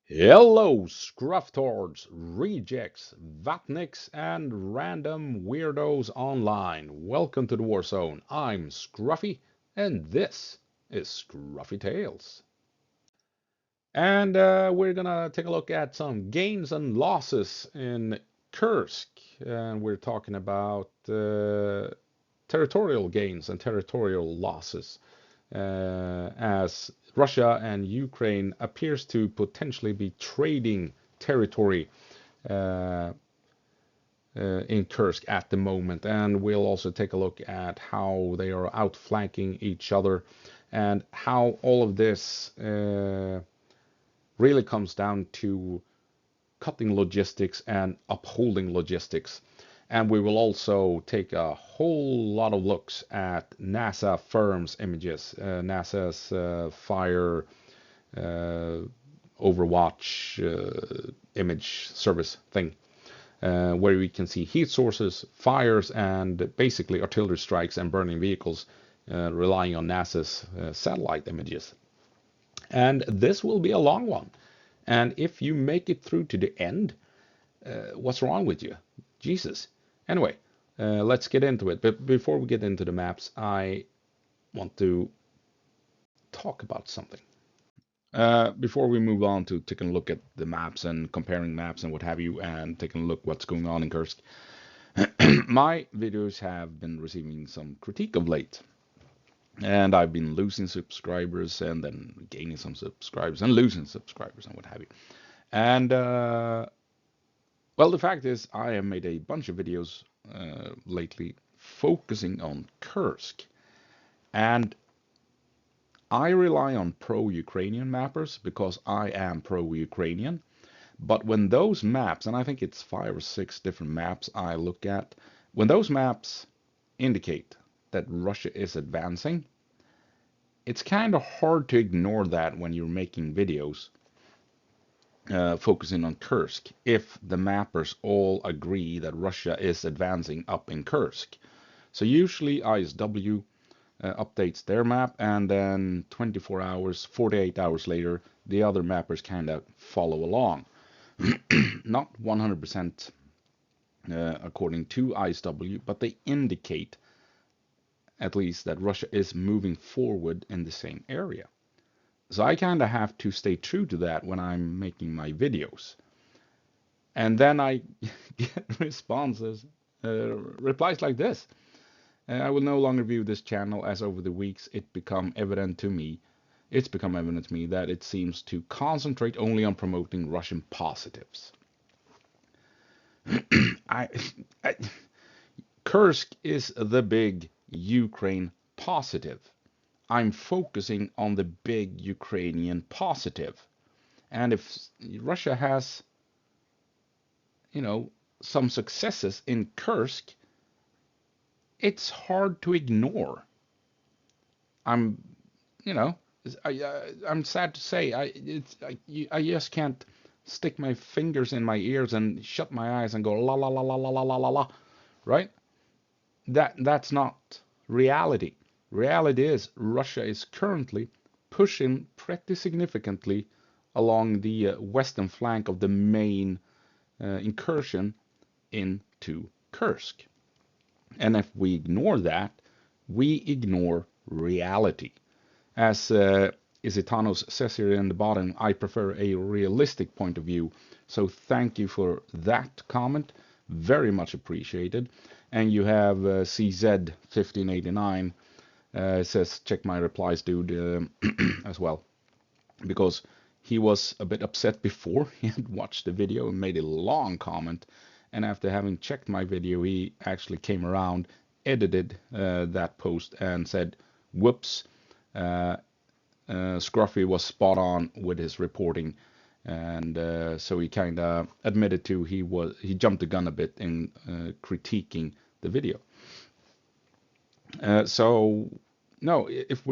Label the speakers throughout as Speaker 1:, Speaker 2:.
Speaker 1: Hello, scrufftards, rejects, vatniks, and random weirdos online. Welcome to the War Zone. I'm Scruffy, and this is Scruffy Tales. And we're gonna take a look at some gains and losses in Kursk. And we're talking about territorial gains and territorial losses as Russia and Ukraine appears to potentially be trading territory uh, in Kursk at the moment. And we'll also take a look at how they are outflanking each other and how all of this really comes down to cutting logistics and upholding logistics. And we will also take a whole lot of looks at NASA firms images, NASA's Fire uh, Overwatch image service thing, where we can see heat sources, fires, and basically artillery strikes and burning vehicles relying on NASA's satellite images. And this will be a long one. And if you make it through to the end, what's wrong with you? Jesus. Anyway, let's get into it. But before we get into the maps, I want to talk about something. Before we move on to taking a look at the maps and comparing maps and what have you, and taking a look what's going on in Kursk, my videos have been receiving some critique of late. And I've been losing subscribers and then gaining some subscribers and losing subscribers and what have you. And well, the fact is, I have made a bunch of videos lately focusing on Kursk. And I rely on pro-Ukrainian mappers because I am pro-Ukrainian. But when those maps, and I think it's 5 or 6 different maps I look at, when those maps indicate that Russia is advancing, it's kind of hard to ignore that when you're making videos focusing on Kursk if the mappers all agree that Russia is advancing up in Kursk. So usually ISW updates their map, and then 24 hours, 48 hours later, the other mappers kind of follow along. Not 100% according to ISW, but they indicate at least that Russia is moving forward in the same area. So I kind of have to stay true to that when I'm making my videos. And then I get responses, replies like this. I will no longer view this channel as over the weeks it's become evident to me that it seems to concentrate only on promoting Russian positives. I, I, Kursk is the big Ukraine positive. I'm focusing on the big Ukrainian positive. And if Russia has, some successes in Kursk, it's hard to ignore. I'm, you know, I'm sad to say, I just can't stick my fingers in my ears and shut my eyes and go la la la la la la la la la, right? That's not reality. Reality is Russia is currently pushing pretty significantly along the western flank of the main incursion into Kursk. And if we ignore that, we ignore reality. As Isitanos says here in the bottom, I prefer a realistic point of view. So thank you for that comment. Very much appreciated. And you have CZ1589 says, check my replies, dude, as well. Because he was a bit upset before he had watched the video and made a long comment. And after having checked my video, he actually came around, edited that post and said, whoops, Scruffy was spot on with his reporting. And so he kind of admitted to he jumped the gun a bit in critiquing the video. So no, if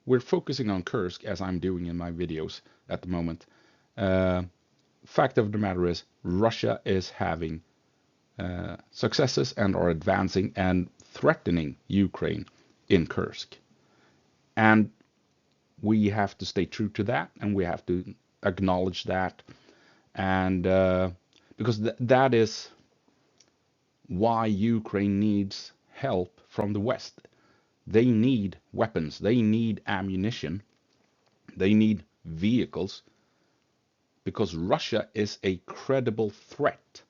Speaker 1: we're focusing on Kursk as I'm doing in my videos at the moment, fact of the matter is Russia is having successes and are advancing and threatening Ukraine in Kursk, and we have to stay true to that, and we have to acknowledge that, and because that is why Ukraine needs help from the West. They need weapons, they need ammunition, they need vehicles, because Russia is a credible threat.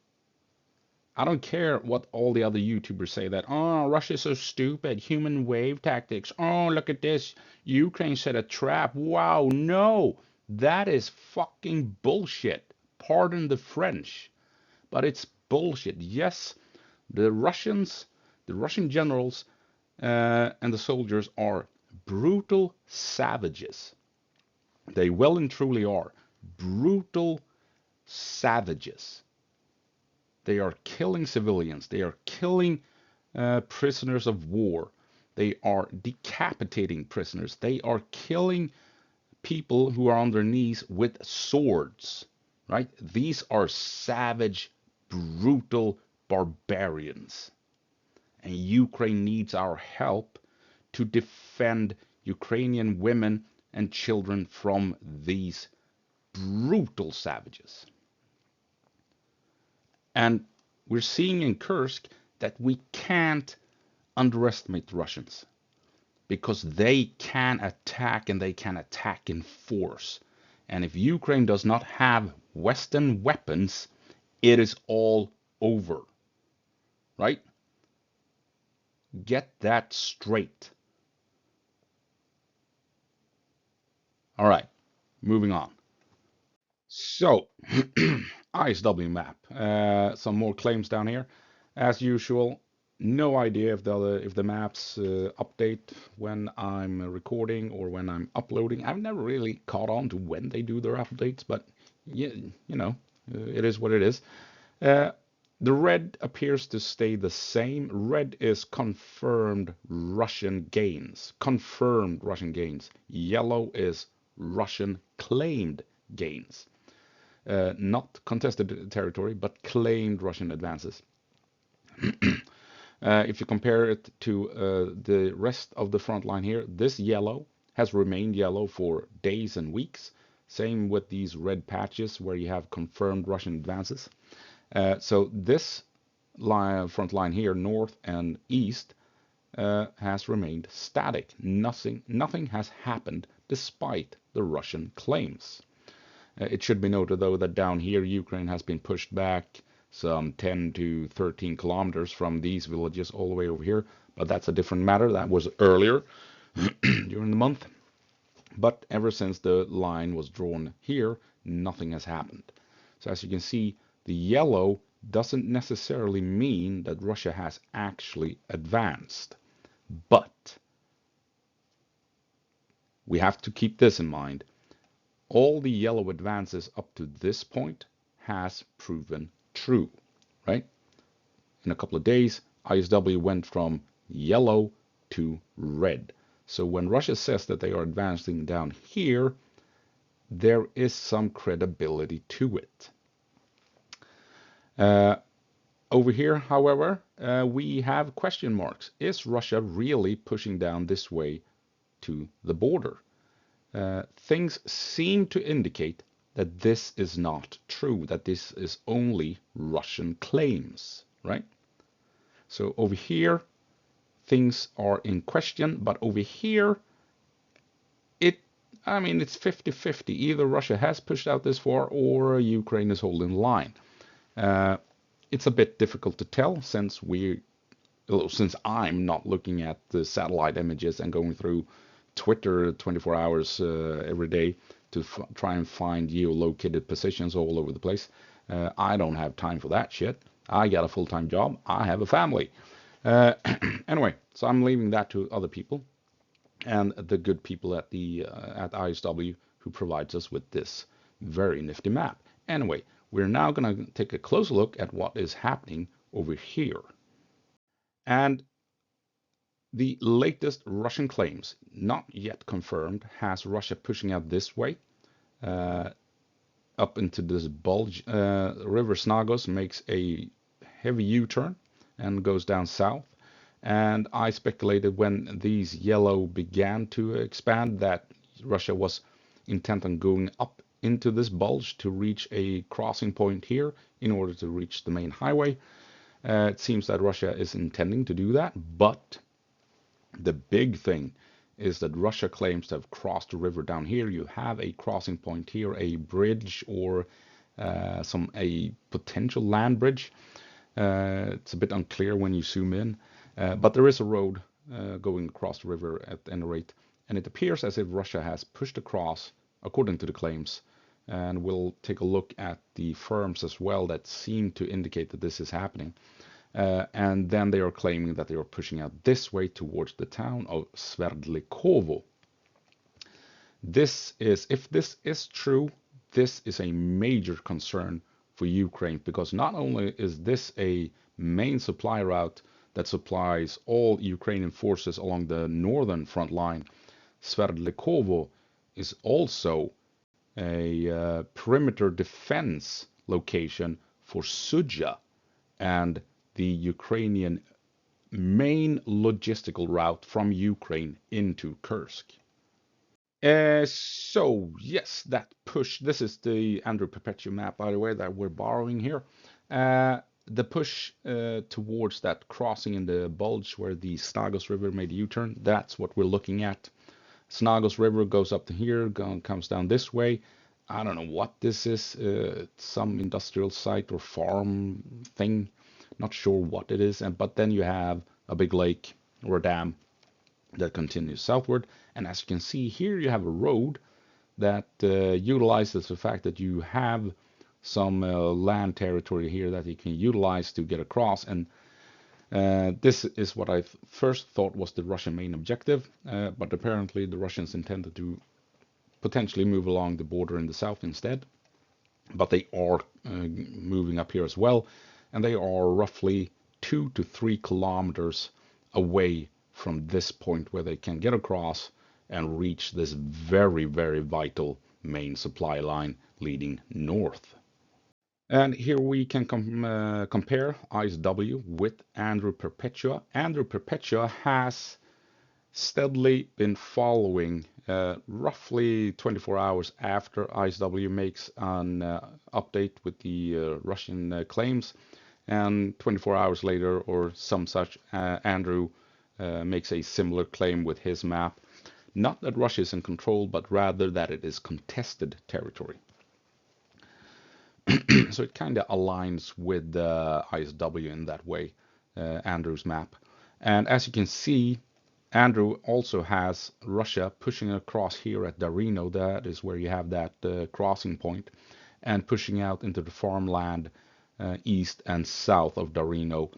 Speaker 1: I don't care what all the other YouTubers say that, oh, Russia's so stupid, human wave tactics. Oh, look at this. Ukraine set a trap. Wow, no, that is fucking bullshit. Pardon the French, but it's bullshit. Yes, the Russian generals and the soldiers are brutal savages. They well and truly are brutal savages. They are killing civilians. They are killing prisoners of war. They are decapitating prisoners. They are killing people who are on their knees with swords, right? These are savage, brutal barbarians. And Ukraine needs our help to defend Ukrainian women and children from these brutal savages. And we're seeing in Kursk that we can't underestimate the Russians, because they can attack, and they can attack in force. And if Ukraine does not have Western weapons, it is all over, right? Get that straight. All right, moving on. So, ISW map. Some more claims down here. As usual, no idea if the maps update when I'm recording or when I'm uploading. I've never really caught on to when they do their updates, but yeah, you know, it is what it is. The red appears to stay the same. Red is confirmed Russian gains. Confirmed Russian gains. Yellow is Russian claimed gains. Not contested territory, but claimed Russian advances. If you compare it to the rest of the front line here, this yellow has remained yellow for days and weeks. Same with these red patches where you have confirmed Russian advances. So this front line here, north and east, has remained static. Nothing has happened despite the Russian claims. It should be noted, though, that down here Ukraine has been pushed back some 10 to 13 kilometers from these villages all the way over here, but that's a different matter. That was earlier during the month. But ever since the line was drawn here, nothing has happened. So as you can see, the yellow doesn't necessarily mean that Russia has actually advanced. But we have to keep this in mind. All the yellow advances up to this point has proven true, right? In a couple of days, ISW went from yellow to red. So when Russia says that they are advancing down here, there is some credibility to it. Over here, however, we have question marks. Is Russia really pushing down this way to the border? Things seem to indicate that this is not true, that this is only Russian claims, right? So over here, things are in question, but over here, it's 50-50. Either Russia has pushed out this far or Ukraine is holding the line. It's a bit difficult to tell since I'm not looking at the satellite images and going through Twitter 24 hours every day to try and find geolocated positions all over the place. I don't have time for that shit. I got a full-time job. I have a family. Anyway, so I'm leaving that to other people and the good people at ISW who provides us with this very nifty map. Anyway, we're now going to take a closer look at what is happening over here. And the latest Russian claims, not yet confirmed, has Russia pushing out this way, up into this bulge. River Snagos makes a heavy U-turn and goes down south. And I speculated when these yellow began to expand that Russia was intent on going up into this bulge to reach a crossing point here in order to reach the main highway. It seems that Russia is intending to do that, but the big thing is that Russia claims to have crossed the river down here. You have a crossing point here, a bridge or a potential land bridge. It's a bit unclear when you zoom in, but there is a road going across the river at any rate, and it appears as if Russia has pushed across, according to the claims. And we'll take a look at the firms as well that seem to indicate that this is happening. And then they are claiming that they are pushing out this way towards the town of Sverdlikovo. If this is true, this is a major concern for Ukraine, because not only is this a main supply route that supplies all Ukrainian forces along the northern front line, Sverdlikovo is also a perimeter defense location for Sudzha and the Ukrainian main logistical route from Ukraine into Kursk. So yes, that push, this is the Andrew Perpetua map, by the way, that we're borrowing here. The push towards that crossing in the bulge where the Snagos River made a U-turn, that's what we're looking at. Snagos River goes up to here, comes down this way. I don't know what this is, some industrial site or farm thing, not sure what it is. But then you have a big lake or a dam that continues southward. And as you can see here, you have a road that utilizes the fact that you have some land territory here that you can utilize to get across. And this is what I first thought was the Russian main objective, but apparently the Russians intended to potentially move along the border in the south instead. But they are moving up here as well, and they are roughly 2 to 3 kilometers away from this point where they can get across and reach this very, very vital main supply line leading north. And here we can compare ISW with Andrew Perpetua. Andrew Perpetua has steadily been following roughly 24 hours after ISW makes an update with the Russian claims, and 24 hours later or some such, Andrew makes a similar claim with his map. Not that Russia is in control, but rather that it is contested territory. So it kind of aligns with ISW in that way, Andrew's map. And as you can see, Andrew also has Russia pushing across here at Darino. That is where you have that crossing point, and pushing out into the farmland east and south of Darino,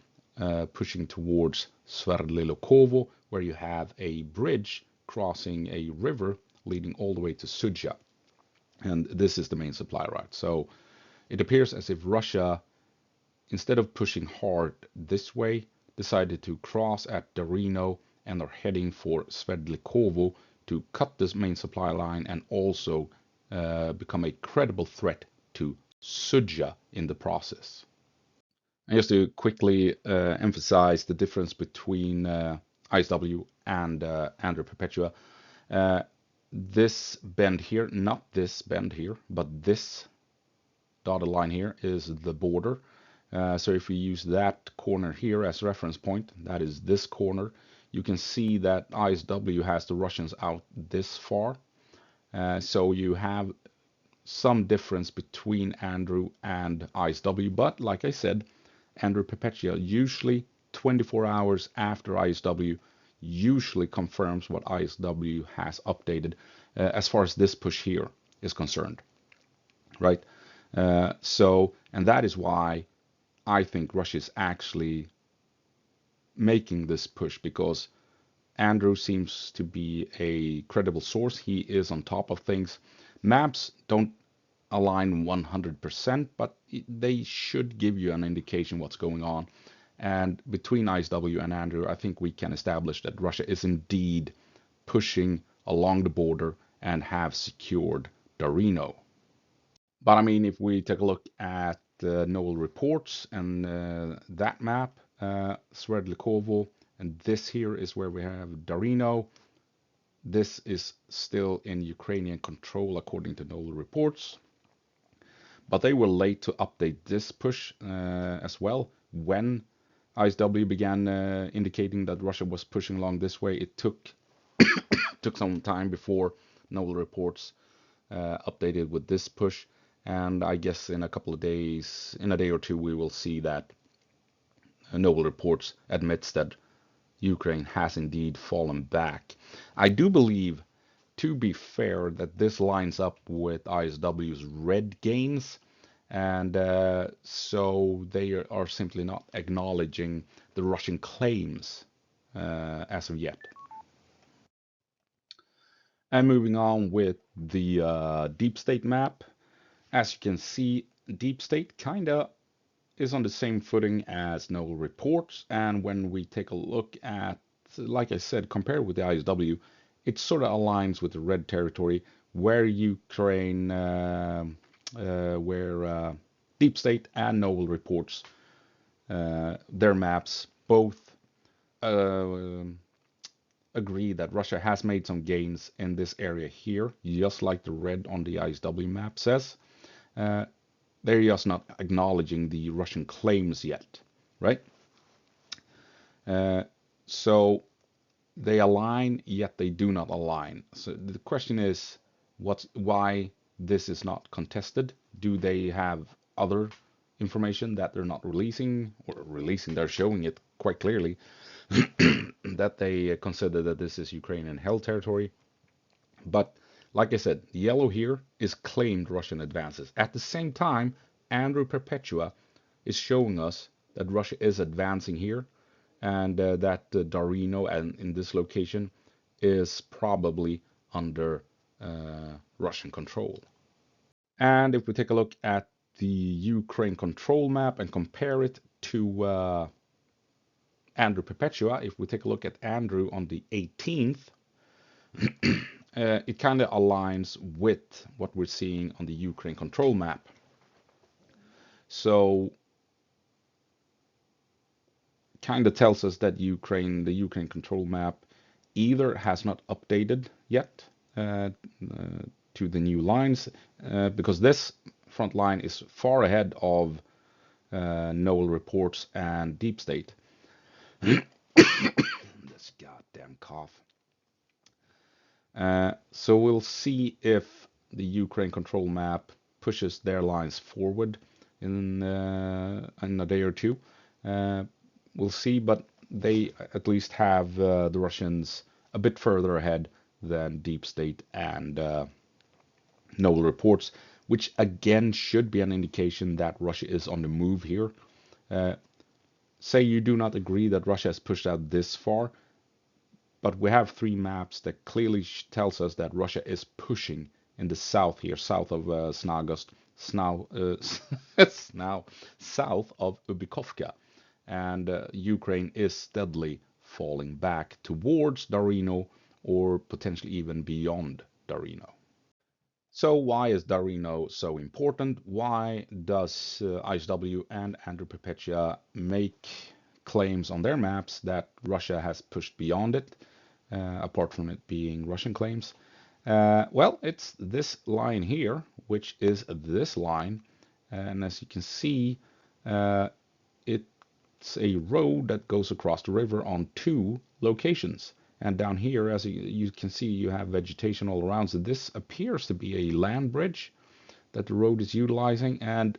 Speaker 1: pushing towards Sverdlikovo, where you have a bridge crossing a river leading all the way to Sudzha. And this is the main supply route. So it appears as if Russia, instead of pushing hard this way, decided to cross at Darino and are heading for Sverdlikovo to cut this main supply line and also become a credible threat to Sudzha in the process. And just to quickly emphasize the difference between ISW and Andrew Perpetua, this bend here, not this bend here, but this dotted line here is the border. So if we use that corner here as reference point, that is this corner, you can see that ISW has the Russians out this far. So you have some difference between Andrew and ISW, but like I said, Andrew Perpetua usually 24 hours after ISW usually confirms what ISW has updated as far as this push here is concerned, right? And that is why I think Russia is actually making this push, because Andrew seems to be a credible source. He is on top of things. Maps don't align 100%, but they should give you an indication what's going on. And between ISW and Andrew, I think we can establish that Russia is indeed pushing along the border and have secured Darino. But I mean, if we take a look at NOAA reports and that map, Sverdlikovo, and this here is where we have Darino. This is still in Ukrainian control according to NOL reports, but they were late to update this push as well. When ISW began indicating that Russia was pushing along this way, it took some time before NOL reports updated with this push, and I guess in a couple of days, in a day or two, we will see that NOL reports admits that Ukraine has indeed fallen back. I do believe, to be fair, that this lines up with ISW's red gains, and so they are simply not acknowledging the Russian claims as of yet. And moving on with the deep state map, as you can see, deep state kinda is on the same footing as NOL reports, and when we take a look at, like I said, compared with the ISW, it sort of aligns with the red territory where Ukraine, where deep state and NOL reports, their maps both agree that Russia has made some gains in this area here, just like the red on the ISW map says. They're just not acknowledging the Russian claims yet, right? So they align, yet they do not align. So the question is, why this is not contested? Do they have other information that they're not releasing, or releasing? They're showing it quite clearly that they consider that this is Ukrainian held territory. But like I said, the yellow here is claimed Russian advances. At the same time, Andrew Perpetua is showing us that Russia is advancing here, and that Darino and in this location is probably under Russian control. And if we take a look at the Ukraine control map and compare it to Andrew Perpetua, if we take a look at Andrew on the 18th, it kind of aligns with what we're seeing on the Ukraine control map. So kind of tells us that the Ukraine control map either has not updated yet to the new lines, because this front line is far ahead of NOL reports and deep state. This goddamn cough. So we'll see if the Ukraine control map pushes their lines forward in a day or two. We'll see, but they at least have the Russians a bit further ahead than deep state and NOL reports, which again should be an indication that Russia is on the move here. Say you do not agree that Russia has pushed out this far, but we have three maps that clearly tells us that Russia is pushing in the south here, south of Snagost, now south of Ubikovka, and Ukraine is steadily falling back towards Darino, or potentially even beyond Darino. So why is Darino so important? Why does ISW and Andrew Perpetua make claims on their maps that Russia has pushed beyond it, apart from it being Russian claims? Well, it's this line here, which is this line, and as you can see, it's a road that goes across the river on two locations. And down here, as you can see, you have vegetation all around. So this appears to be a land bridge that the road is utilizing, and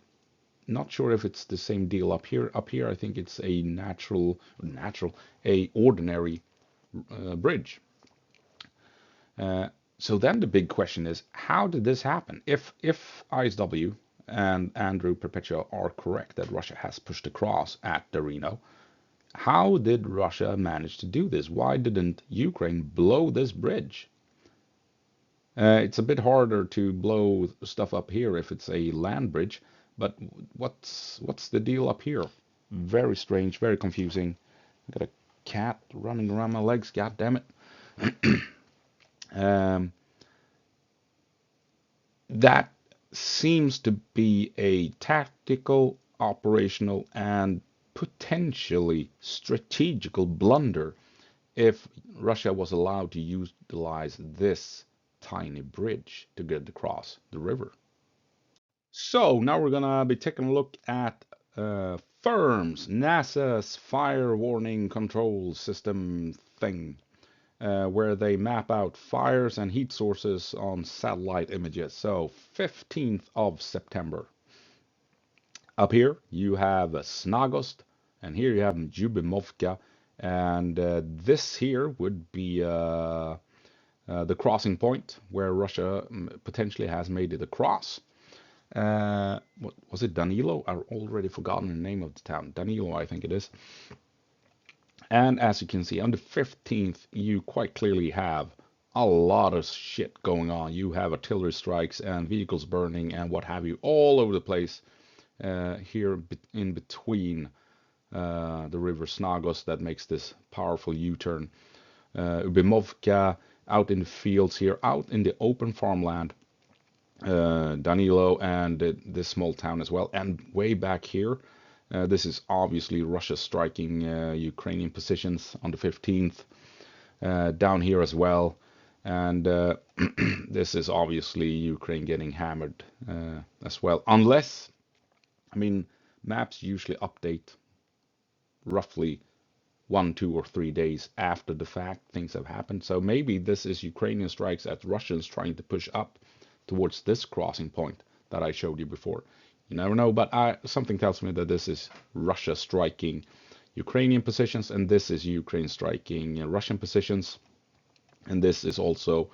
Speaker 1: not sure if it's the same deal up here. Up here, I think it's a ordinary bridge. So then the big question is, how did this happen? If ISW and Andrew Perpetua are correct that Russia has pushed across at Darino, how did Russia manage to do this? Why didn't Ukraine blow this bridge? It's a bit harder to blow stuff up here if it's a land bridge, but what's the deal up here? Very strange, very confusing. I got a cat running around my legs, god damn it. That seems to be a tactical, operational, and potentially strategical blunder if Russia was allowed to utilize this tiny bridge to get across the river. So now we're gonna be taking a look at FIRMS, NASA's fire warning control system thing, where they map out fires and heat sources on satellite images. So 15th of September. Up here you have Snagost, and here you have Jubimovka, and this here would be the crossing point where Russia potentially has made it across. What was it, Danilo? I've already forgotten the name of the town. Danilo, I think it is. And as you can see, on the 15th, you quite clearly have a lot of shit going on. You have artillery strikes and vehicles burning and what have you all over the place here in between the river Snagos that makes this powerful U-turn. Ubimovka out in the fields here, out in the open farmland. Danilo and this small town as well. And way back here, this is obviously Russia striking Ukrainian positions on the 15th. Down here as well. And this is obviously Ukraine getting hammered as well. Unless, I mean, maps usually update roughly 1, 2, or 3 days after the fact things have happened. So maybe this is Ukrainian strikes at Russians trying to push up towards this crossing point that I showed you before. You never know, but something tells me that this is Russia striking Ukrainian positions, and this is Ukraine striking Russian positions, and this is also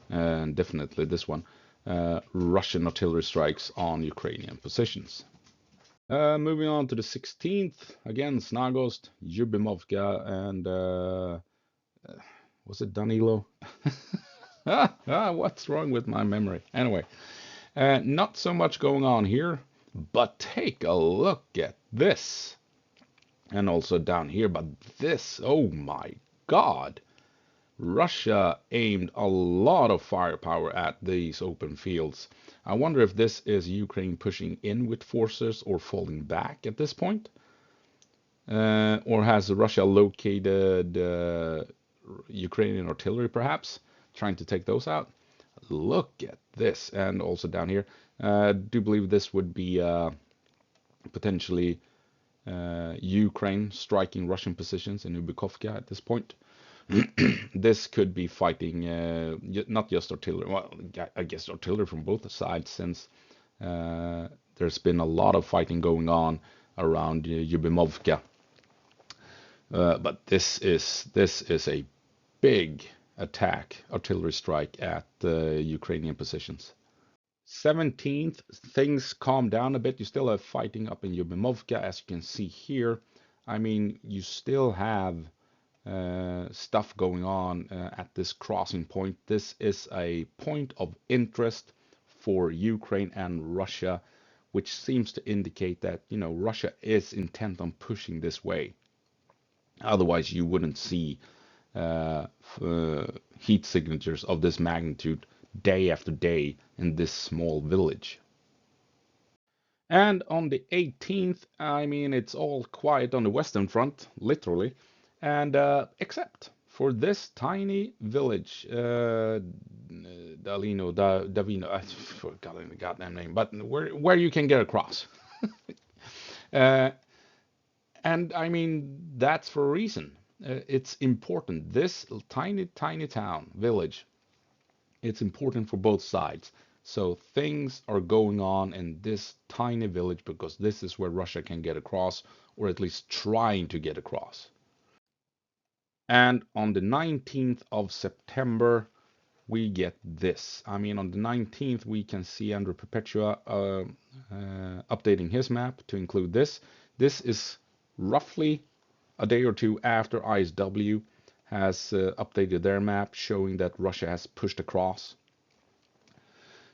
Speaker 1: definitely this one, Russian artillery strikes on Ukrainian positions. Moving on to the 16th, again Snagost, Yubimovka, and was it Danilo? What's wrong with my memory? Anyway, not so much going on here, but take a look at this. And also down here, but this, oh my God. Russia aimed a lot of firepower at these open fields. I wonder if this is Ukraine pushing in with forces or falling back at this point. Or has Russia located Ukrainian artillery perhaps, trying to take those out? Look at this. And also down here, do believe this would be potentially Ukraine striking Russian positions in Ubikovka at this point. This could be fighting not just artillery, well, I guess artillery from both sides, since there's been a lot of fighting going on around Yubimovka. But this is a big attack, artillery strike at Ukrainian positions. 17th, things calm down a bit. You still have fighting up in Yubimovka, as you can see here. I mean, you still have stuff going on at this crossing point. This is a point of interest for Ukraine and Russia, which seems to indicate that, you know, Russia is intent on pushing this way. Otherwise, you wouldn't see heat signatures of this magnitude day after day in this small village. And on the 18th, I mean, it's all quiet on the Western Front, literally, and except for this tiny village, Davino, I forgot the goddamn name, but where you can get across. And I mean, that's for a reason. It's important. This tiny town, village, it's important for both sides. So things are going on in this tiny village because this is where Russia can get across, or at least trying to get across. And on the 19th of September, we get this. I mean, on the 19th, we can see Andrew Perpetua updating his map to include this. This is roughly a day or two after ISW has updated their map, showing that Russia has pushed across.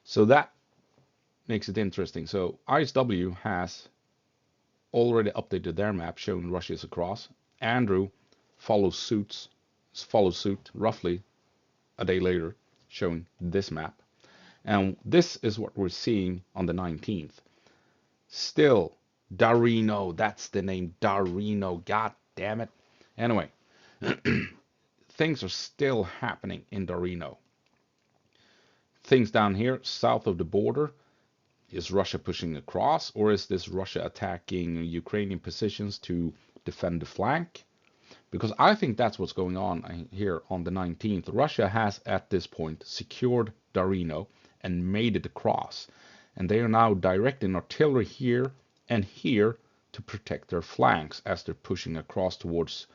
Speaker 1: So that makes it interesting. So ISW has already updated their map, showing Russia is across. Andrew follows suit roughly a day later, showing this map. And this is what we're seeing on the 19th. Still, Darino, that's the name, Darino, god damn it. Anyway, things are still happening in Darino. Things down here south of the border. Is Russia pushing across, or is this Russia attacking Ukrainian positions to defend the flank? Because I think that's what's going on here on the 19th. Russia has at this point secured Darino and made it across. And they are now directing artillery here and here to protect their flanks as they're pushing across towards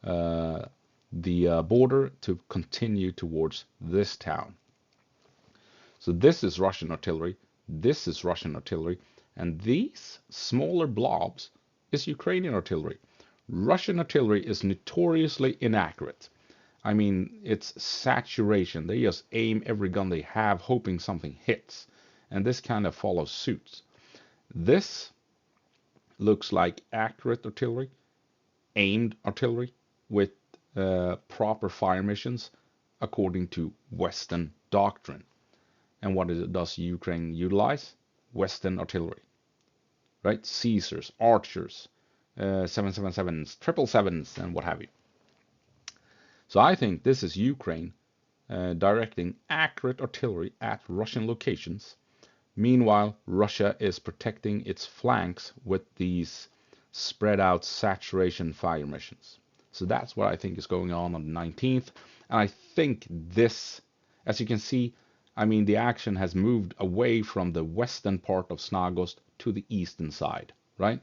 Speaker 1: the border to continue towards this town. So this is Russian artillery. This is Russian artillery, and these smaller blobs is Ukrainian artillery. Russian artillery is notoriously inaccurate. I mean, it's saturation. They just aim every gun they have, hoping something hits, and this kind of follows suit. This looks like accurate artillery, aimed artillery with proper fire missions according to Western doctrine. And what does Ukraine utilize? Western artillery, right? Caesars, Archers, 777s, 777s, and what have you. So I think this is Ukraine directing accurate artillery at Russian locations. Meanwhile, Russia is protecting its flanks with these spread out saturation fire missions. So that's what I think is going on the 19th. And I think this, as you can see, I mean, the action has moved away from the western part of Snagost to the eastern side, right?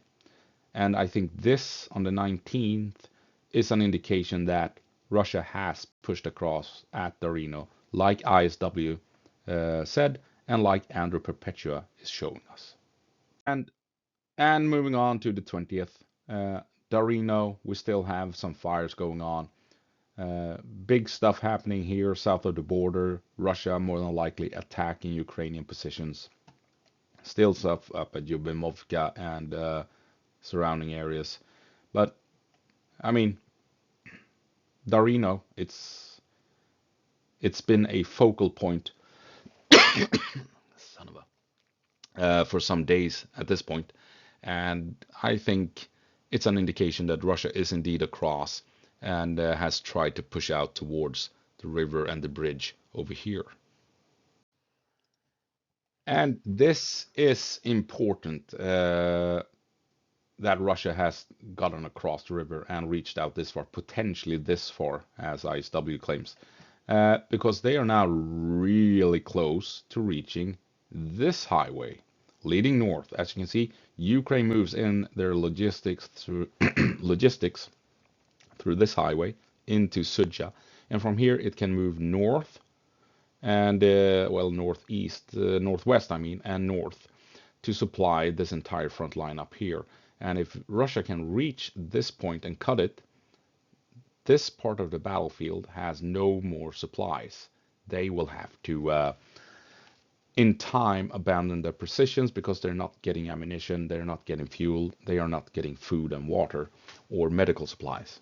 Speaker 1: And I think this on the 19th is an indication that Russia has pushed across at Darino, like ISW said, and like Andrew Perpetua is showing us. And moving on to the 20th, Darino, we still have some fires going on. Big stuff happening here south of the border. Russia more than likely attacking Ukrainian positions. Still stuff up at Yubimovka and surrounding areas. But, I mean, Darino, it's been a focal point son of a, for some days at this point. And I think it's an indication that Russia is indeed across and has tried to push out towards the river and the bridge over here. And this is important that Russia has gotten across the river and reached out this far, potentially this far, as ISW claims, because they are now really close to reaching this highway leading north. As you can see, Ukraine moves in their logistics through through this highway into Sudzha, and from here it can move north and well, northeast, northwest, I mean, and north to supply this entire front line up here. And if Russia can reach this point and cut it, this part of the battlefield has no more supplies. They will have to in time abandon their positions because they're not getting ammunition, they're not getting fuel, they are not getting food and water or medical supplies.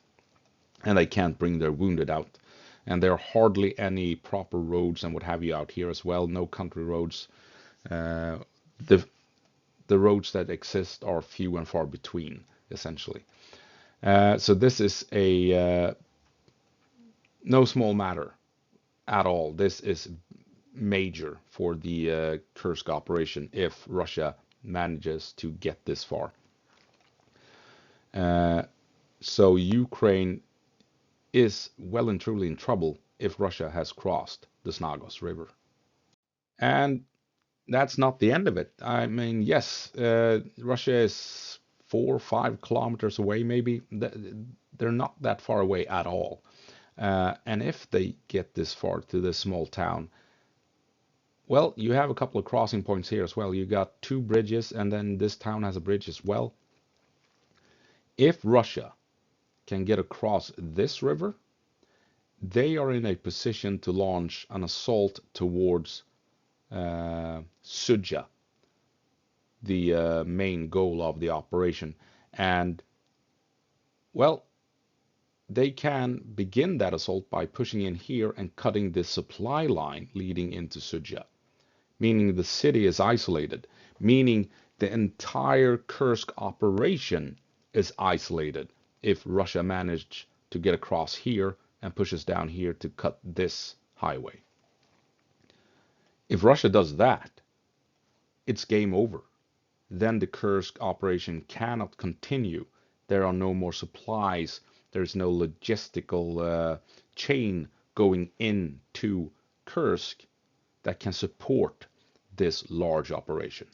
Speaker 1: And they can't bring their wounded out. And there are hardly any proper roads and what have you out here as well. No country roads. The roads that exist are few and far between, essentially. So this is a no small matter at all. This is major for the Kursk operation if Russia manages to get this far. So Ukraine is well and truly in trouble if Russia has crossed the Snagos River. And that's not the end of it. I mean, yes, Russia is 4 or 5 kilometers away, maybe. They're not that far away at all. And if they get this far to this small town, well, you have a couple of crossing points here as well. You got 2 bridges, and then this town has a bridge as well. If Russia can get across this river, they are in a position to launch an assault towards Sudzha, the main goal of the operation. And, well, they can begin that assault by pushing in here and cutting the supply line leading into Sudzha, meaning the city is isolated, meaning the entire Kursk operation is isolated if Russia managed to get across here and pushes down here to cut this highway. If Russia does that, it's game over. Then the Kursk operation cannot continue. There are no more supplies. There's no logistical chain going into Kursk that can support this large operation.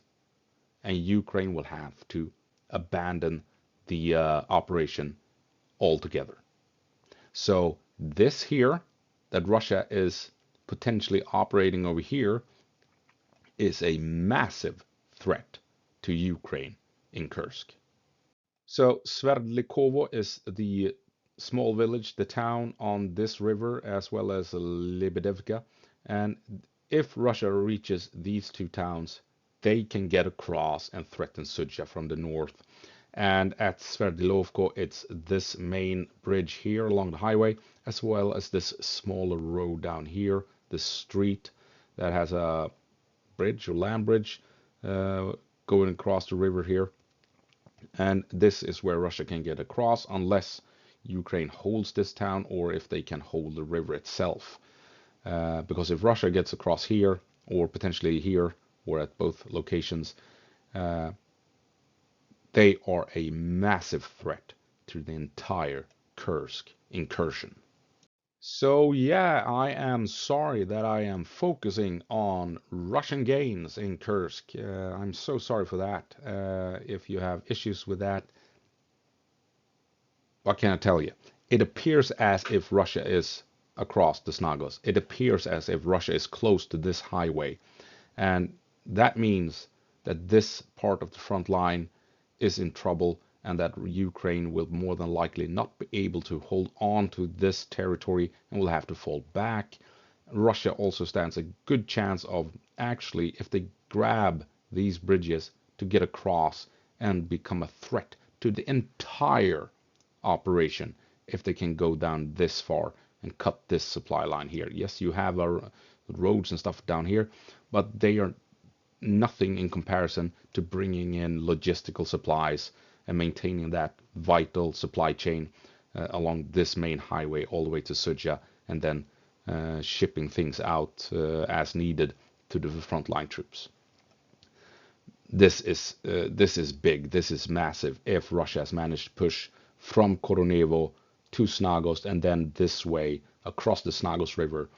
Speaker 1: And Ukraine will have to abandon the operation altogether. So this here, that Russia is potentially operating over here, is a massive threat to Ukraine in Kursk. So Sverdlikovo is the small village, the town on this river, as well as Lebedevka. And if Russia reaches these two towns, they can get across and threaten Sudzha from the north. And at Sverdlovko, it's this main bridge here along the highway, as well as this smaller road down here, the street that has a bridge or land bridge going across the river here. And this is where Russia can get across unless Ukraine holds this town or if they can hold the river itself. Because if Russia gets across here or potentially here or at both locations, they are a massive threat to the entire Kursk incursion. So yeah, I am sorry that I am focusing on Russian gains in Kursk. I'm so sorry for that. If you have issues with that, what can I tell you? It appears as if Russia is across the Snagos. It appears as if Russia is close to this highway. And that means that this part of the front line is in trouble and that Ukraine will more than likely not be able to hold on to this territory and will have to fall back. Russia also stands a good chance of actually, if they grab these bridges, to get across and become a threat to the entire operation if they can go down this far and cut this supply line here. Yes, you have roads and stuff down here, but they are nothing in comparison to bringing in logistical supplies and maintaining that vital supply chain along this main highway all the way to Sudzha, and then shipping things out as needed to the frontline troops. This is big. This is massive. If Russia has managed to push from Koronevo to Snagos and then this way across the Snagos River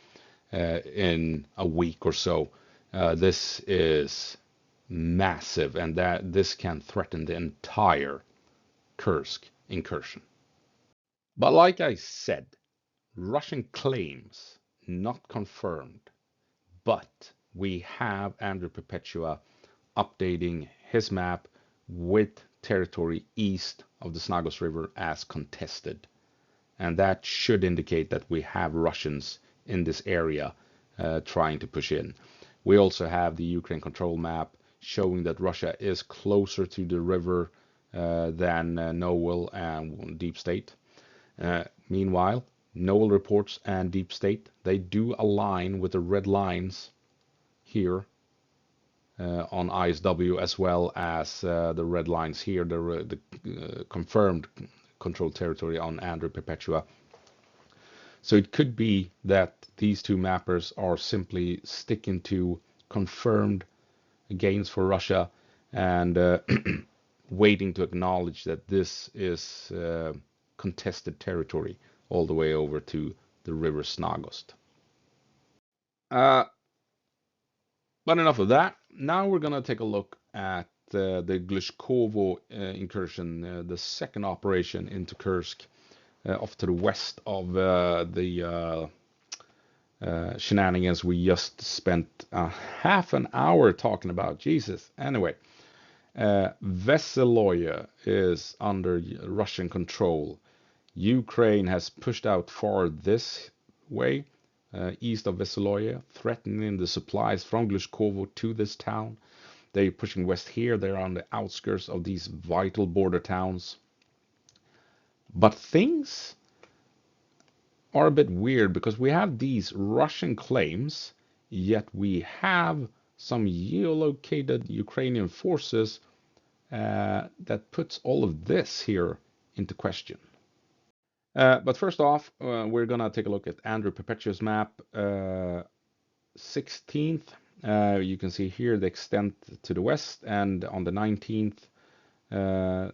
Speaker 1: in a week or so, this is massive, and that this can threaten the entire Kursk incursion. But like I said, Russian claims not confirmed, but we have Andrew Perpetua updating his map with territory east of the Snagos River as contested. And that should indicate that we have Russians in this area trying to push in. We also have the Ukraine control map showing that Russia is closer to the river than Noel and Deep State. Meanwhile, Noel reports and Deep State, they do align with the red lines here on ISW, as well as the red lines here, the confirmed controlled territory on Andrew Perpetua. So it could be that these two mappers are simply sticking to confirmed gains for Russia and waiting to acknowledge that this is contested territory all the way over to the river Snagost. But enough of that. Now we're going to take a look at the Glushkovo incursion, the second operation into Kursk, off to the west of the shenanigans we just spent half an hour talking about. Jesus. Anyway, Veseloye is under Russian control. Ukraine has pushed out far this way, east of Veseloye, threatening the supplies from Glushkovo to this town. They're pushing west here. They're on the outskirts of these vital border towns. But things are a bit weird because we have these Russian claims, yet we have some geolocated Ukrainian forces that puts all of this here into question. But first off, we're gonna take a look at Andrew Perpetua's map, 16th. You can see here the extent to the west, and on the 19th,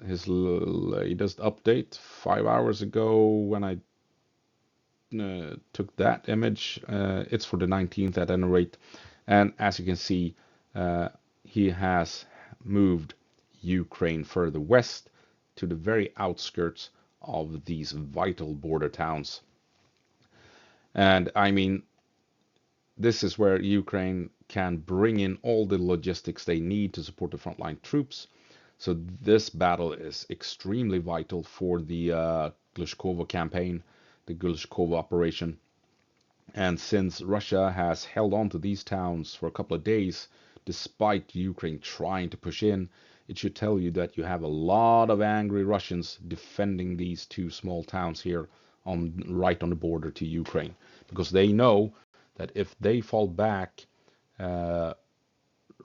Speaker 1: his latest update 5 hours ago when I took that image. It's for the 19th at any rate, and as you can see, he has moved Ukraine further west to the very outskirts of these vital border towns. And I mean, this is where Ukraine can bring in all the logistics they need to support the frontline troops. So this battle is extremely vital for the Glushkovo campaign, the Glushkovo operation. And since Russia has held on to these towns for a couple of days, despite Ukraine trying to push in, it should tell you that you have a lot of angry Russians defending these two small towns here right on the border to Ukraine, because they know that if they fall back,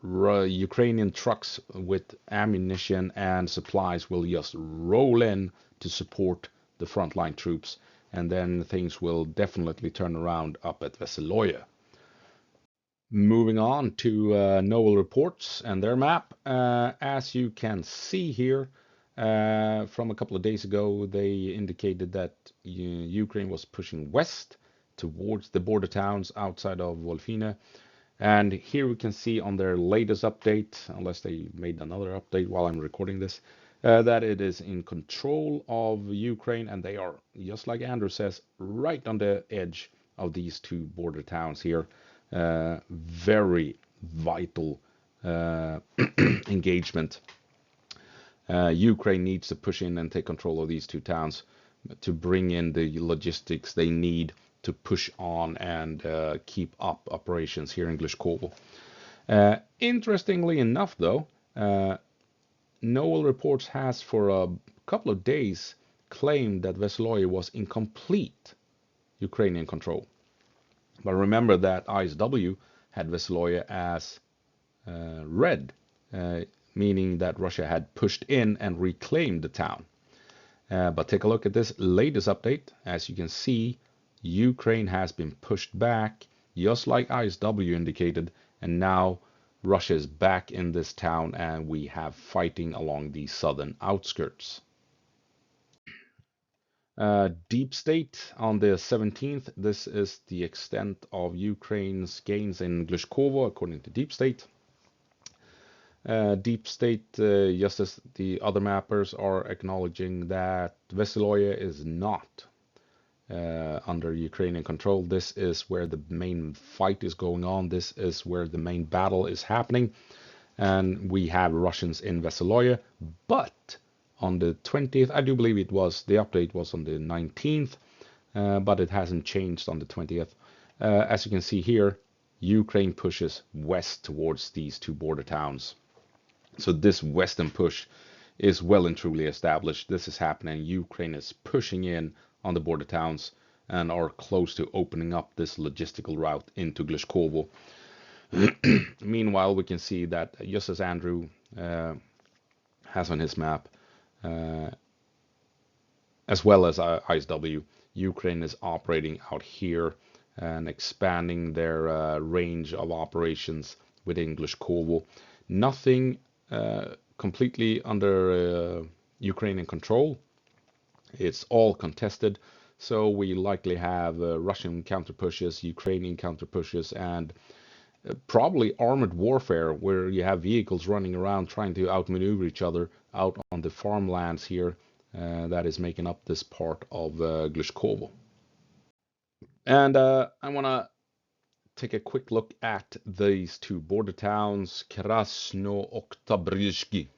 Speaker 1: Ukrainian trucks with ammunition and supplies will just roll in to support the frontline troops, and then things will definitely turn around up at Veseloye. Moving on to Noel reports and their map. As you can see here, from a couple of days ago, they indicated that Ukraine was pushing west towards the border towns outside of Wolfine. And here we can see on their latest update, unless they made another update while I'm recording this, that it is in control of Ukraine, and they are, just like Andrew says, right on the edge of these two border towns here. Very vital engagement. Ukraine needs to push in and take control of these two towns to bring in the logistics they need to push on and keep up operations here in Glushkovo. Interestingly enough, though, Noel Reports has for a couple of days claimed that Veseloye was in complete Ukrainian control. But remember that ISW had Veseloye as red, meaning that Russia had pushed in and reclaimed the town. But take a look at this latest update. As you can see, Ukraine has been pushed back, just like ISW indicated, and now Russia is back in this town, and we have fighting along the southern outskirts. Deep State on the 17th. This is the extent of Ukraine's gains in Glushkovo, according to Deep State. Deep State, just as the other mappers, are acknowledging that Veseloye is not under Ukrainian control. This is where the main fight is going on. This is where the main battle is happening. And we have Russians in Veseloye. But on the 20th, I do believe it was, the update was on the 19th, but it hasn't changed on the 20th. As you can see here, Ukraine pushes west towards these two border towns. So this western push is well and truly established. This is happening. Ukraine is pushing in on the border towns and are close to opening up this logistical route into Glushkovo. Meanwhile, we can see that, just as Andrew has on his map, as well as ISW, Ukraine is operating out here and expanding their range of operations within Glushkovo. Nothing completely under Ukrainian control. It's all contested, so we likely have Russian counter pushes, Ukrainian counter pushes, and probably armored warfare where you have vehicles running around trying to outmaneuver each other out on the farmlands here that is making up this part of Glushkovo. And I want to take a quick look at these two border towns, Krasno-Oktyabrsky,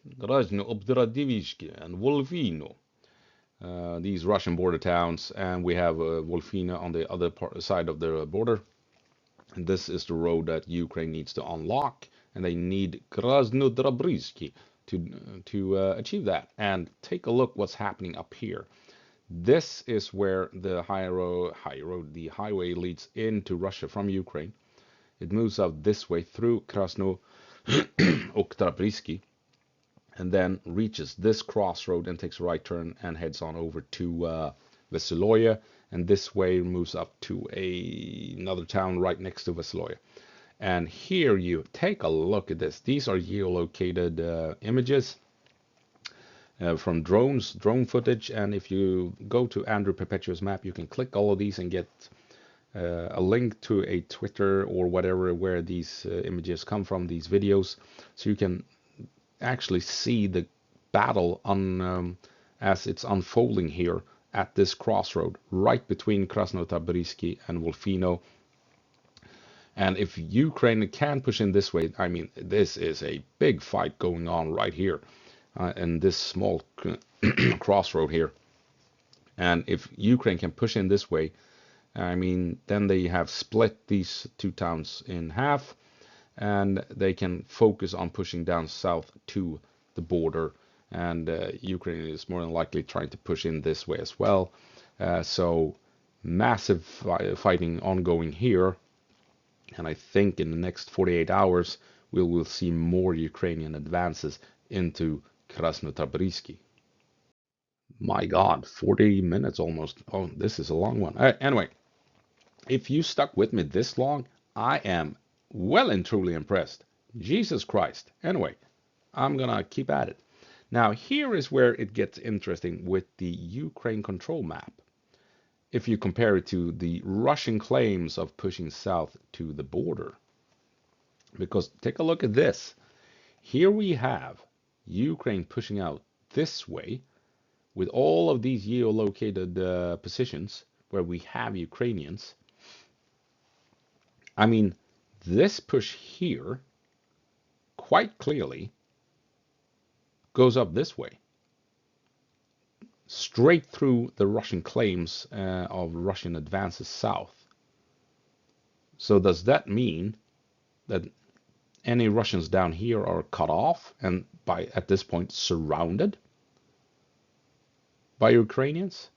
Speaker 1: and Wolfino. These Russian border towns, and we have Wolfino on the other side of the border. And this is the road that Ukraine needs to unlock, and they need Krasnodarbysky to achieve that. And take a look what's happening up here. This is where the the highway leads into Russia from Ukraine. It moves out this way through Krasno-Oktyabrsky, and then reaches this crossroad and takes a right turn and heads on over to Veseloye, and this way moves up to another town right next to Veseloye. And here you take a look at this. These are geolocated images from drone footage. And if you go to Andrew Perpetua's map, you can click all of these and get a link to a Twitter or whatever where these images come from, these videos, so you can actually see the battle on as it's unfolding here at this crossroad right between Krasnotabrysky and Wolfino. And if Ukraine can push in this way, I mean, this is a big fight going on right here in this small crossroad here. And if Ukraine can push in this way, I mean, then they have split these two towns in half, and they can focus on pushing down south to the border. And Ukraine is more than likely trying to push in this way as well. So massive fighting ongoing here. And I think in the next 48 hours, we will see more Ukrainian advances into Krasnotabrysky. My God, 40 minutes almost. Oh, this is a long one. Anyway, if you stuck with me this long, I am well and truly impressed. Jesus Christ. Anyway, I'm gonna keep at it. Now, here is where it gets interesting with the Ukraine control map. If you compare it to the Russian claims of pushing south to the border. Because take a look at this. Here we have Ukraine pushing out this way with all of these geolocated positions where we have Ukrainians. I mean, this push here quite clearly goes up this way, straight through the Russian claims of Russian advances south. So does that mean that any Russians down here are cut off and at this point surrounded by Ukrainians?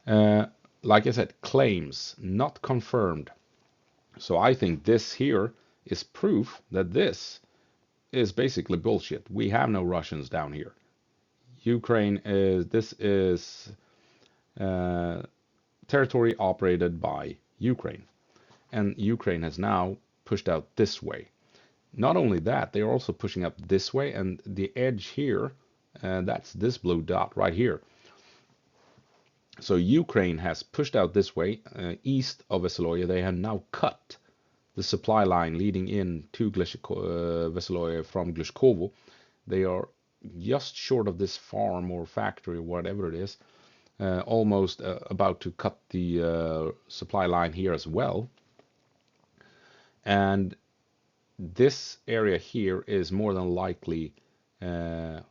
Speaker 1: Like I said, claims, not confirmed. So I think this here is proof that this is basically bullshit. We have no Russians down here. This is territory operated by Ukraine. And Ukraine has now pushed out this way. Not only that, they are also pushing up this way, and the edge here, that's this blue dot right here. So Ukraine has pushed out this way, east of Veseloye. They have now cut the supply line leading in to Veseloye from Glushkovo. They are just short of this farm or factory, or whatever it is, almost about to cut the supply line here as well. And this area here is more than likely an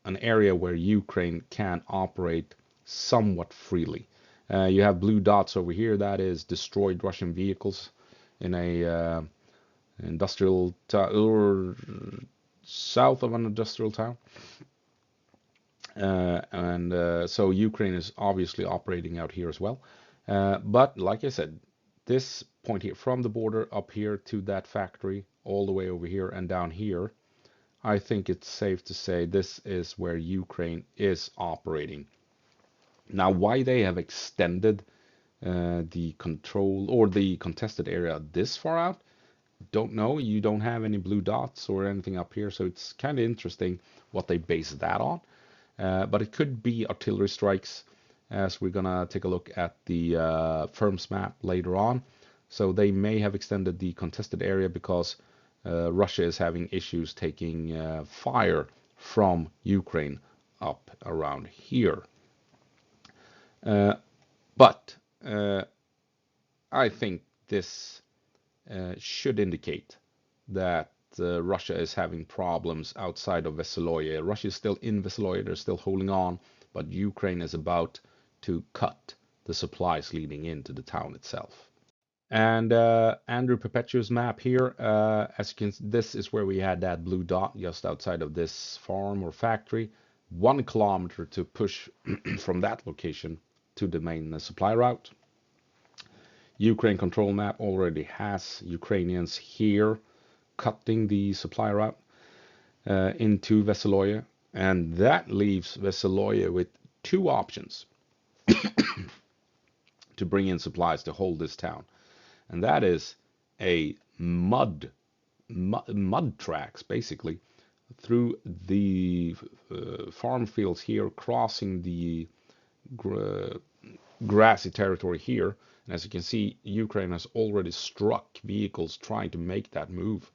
Speaker 1: area where Ukraine can operate somewhat freely. You have blue dots over here. That is destroyed Russian vehicles in a industrial town or south of an industrial town. So Ukraine is obviously operating out here as well. But like I said, this point here from the border up here to that factory, all the way over here and down here, I think it's safe to say this is where Ukraine is operating. Now, why they have extended the control or the contested area this far out, don't know. You don't have any blue dots or anything up here, so it's kind of interesting what they base that on. But it could be artillery strikes, as we're gonna take a look at the firm's map later on. So they may have extended the contested area because Russia is having issues taking fire from Ukraine up around here. But I think this should indicate that Russia is having problems outside of Veseloye. Russia is still in Veseloye, they're still holding on, but Ukraine is about to cut the supplies leading into the town itself. And Andrew Perpetua's map here, as you can see, this is where we had that blue dot just outside of this farm or factory. 1 kilometer to push from that location to the main supply route. Ukraine control map already has Ukrainians here cutting the supply route into Veseloye, and that leaves Veseloye with two options to bring in supplies to hold this town, and that is a mud tracks basically through the farm fields here, crossing the grassy territory here. And as you can see, Ukraine has already struck vehicles trying to make that move.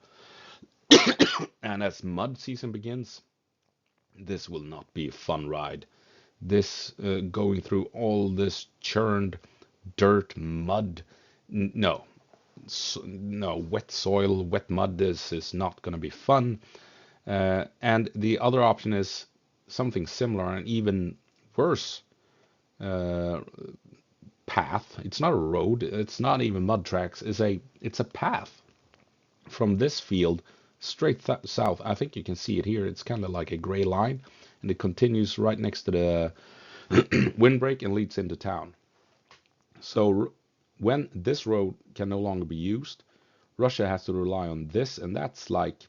Speaker 1: And as mud season begins, this will not be a fun ride. This going through all this churned dirt, mud, no, no, wet soil, wet mud. This is not going to be fun. And the other option is something similar and even worse path. It's not a road. It's not even mud tracks. It's a path from this field straight south. I think you can see it here. It's kind of like a gray line, and it continues right next to the windbreak and leads into town. So when this road can no longer be used, Russia has to rely on this, and that's like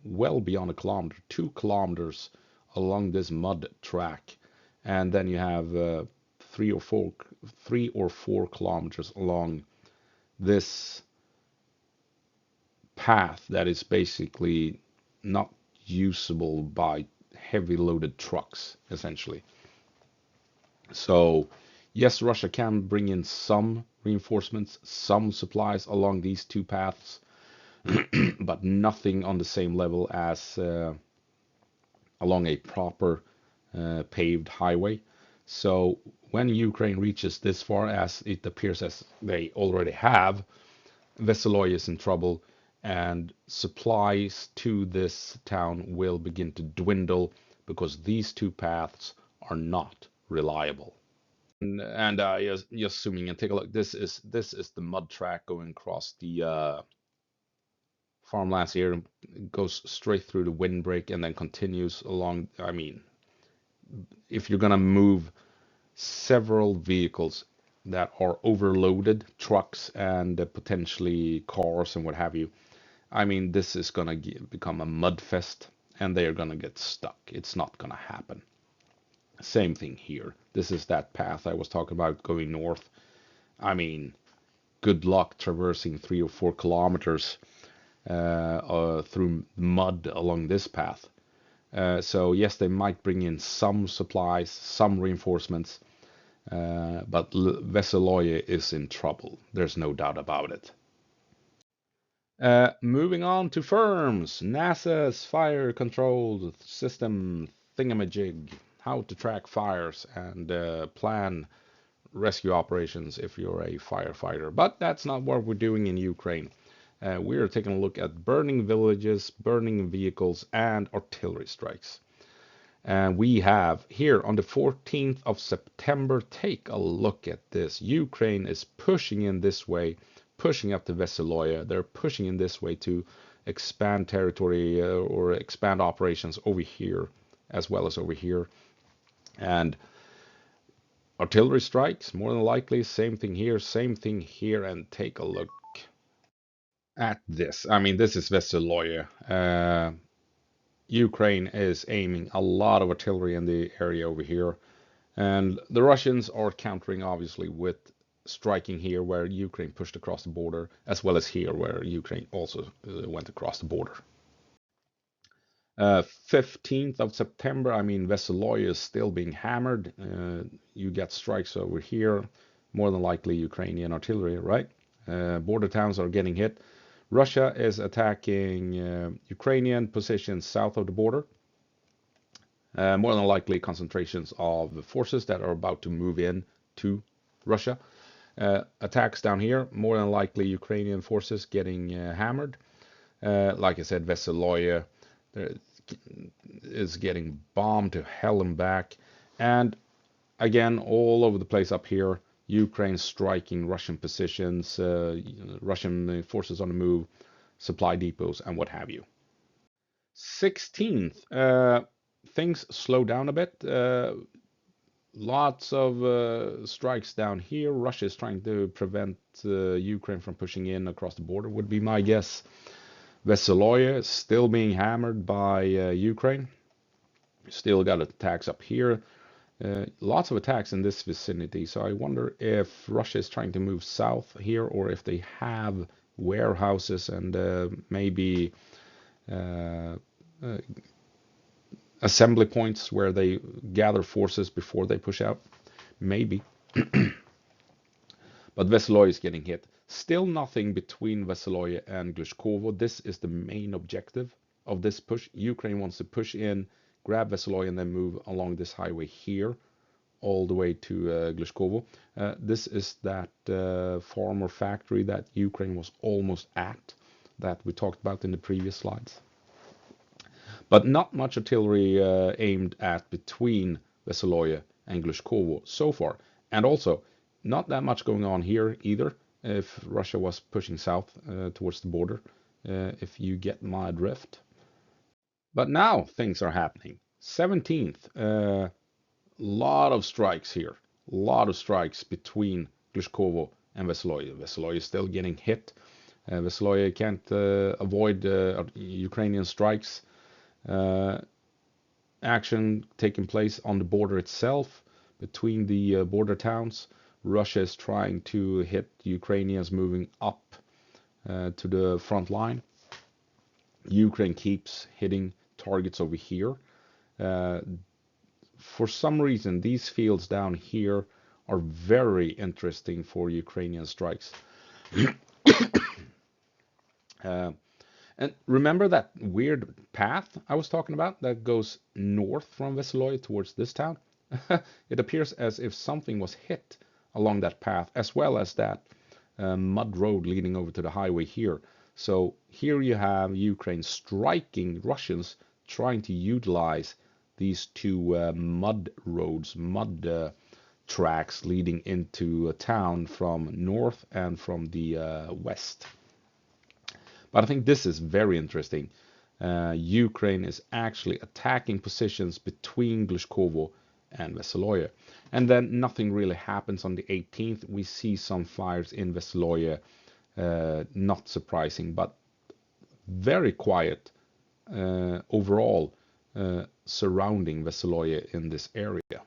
Speaker 1: well beyond a kilometer, 2 kilometers along this mud track, and then you have 3 or 4 kilometers along this path that is basically not usable by heavy loaded trucks, essentially. So yes, Russia can bring in some reinforcements, some supplies along these two paths, but nothing on the same level as along a proper paved highway. So when Ukraine reaches this far, as it appears as they already have, Veseloy is in trouble, and supplies to this town will begin to dwindle because these two paths are not reliable. And just zooming in, take a look. This is the mud track going across the farmlands here. It goes straight through the windbreak and then continues along. I mean, if you're gonna move several vehicles that are overloaded, trucks and potentially cars and what have you, I mean, this is gonna become a mud fest, and they are gonna get stuck. It's not gonna happen. Same thing here. This is that path I was talking about going north. I mean, good luck traversing 3 or 4 kilometers through mud along this path. So yes, they might bring in some supplies, some reinforcements, but Veseloye is in trouble. There's no doubt about it. Moving on to firms, NASA's fire control system thingamajig, how to track fires and plan rescue operations if you're a firefighter. But that's not what we're doing in Ukraine. We are taking a look at burning villages, burning vehicles, and artillery strikes. And we have here on the 14th of September, take a look at this. Ukraine is pushing in this way, pushing up to Veseloye. They're pushing in this way to expand territory or expand operations over here as well as over here. And artillery strikes, more than likely, same thing here, and take a look at this. I mean, this is Veseloye. Ukraine is aiming a lot of artillery in the area over here, and the Russians are countering obviously with striking here where Ukraine pushed across the border, as well as here where Ukraine also went across the border. 15th of September, I mean, Veseloye is still being hammered. You get strikes over here, more than likely Ukrainian artillery, right? Border towns are getting hit. Russia is attacking Ukrainian positions south of the border. More than likely concentrations of forces that are about to move in to Russia. Attacks down here, more than likely Ukrainian forces getting hammered. Like I said, Veseloye is getting bombed to hell and back. And again, all over the place up here, Ukraine striking Russian positions, Russian forces on the move, supply depots, and what have you. 16th, things slow down a bit. Lots of strikes down here. Russia is trying to prevent Ukraine from pushing in across the border, would be my guess. Veseloye is still being hammered by Ukraine. Still got attacks up here. Lots of attacks in this vicinity, so I wonder if Russia is trying to move south here, or if they have warehouses and maybe uh, uh, assembly points where they gather forces before they push out. Maybe. But Veseloy is getting hit. Still nothing between Veseloy and Glushkovo. This is the main objective of this push. Ukraine wants to push in, grab Veseloy, and then move along this highway here, all the way to Glushkovo. This is that farm or factory that Ukraine was almost at, that we talked about in the previous slides. But not much artillery aimed at between Veseloy and Glushkovo so far. And also, not that much going on here either, if Russia was pushing south towards the border, if you get my drift. But now things are happening. 17th, lot of strikes here. A lot of strikes between Glushkovo and Veseloy. Veseloy is still getting hit. Veseloy can't avoid Ukrainian strikes. Action taking place on the border itself between the border towns. Russia is trying to hit Ukrainians moving up to the front line. Ukraine keeps hitting targets over here. For some reason, these fields down here are very interesting for Ukrainian strikes. And remember that weird path I was talking about that goes north from Veseloy towards this town? It appears as if something was hit along that path, as well as that mud road leading over to the highway here. So here you have Ukraine striking Russians trying to utilize these two mud roads, mud tracks leading into a town from north and from the west. But I think this is very interesting. Ukraine is actually attacking positions between Glushkovo and Veseloy. And then nothing really happens on the 18th. We see some fires in Veseloy, not surprising, but very quiet overall surrounding Veseloy in this area.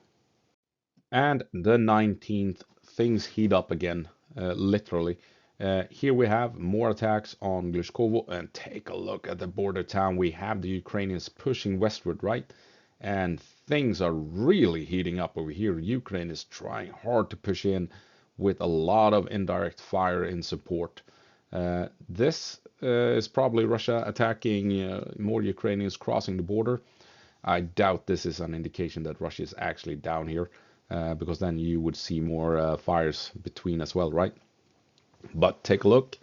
Speaker 1: And the 19th, things heat up again, literally. Here we have more attacks on Glushkovo, and take a look at the border town. We have the Ukrainians pushing westward, right? And things are really heating up over here. Ukraine is trying hard to push in with a lot of indirect fire in support. This is probably Russia attacking more Ukrainians crossing the border. I doubt this is an indication that Russia is actually down here, because then you would see more fires between as well, right? But take a look.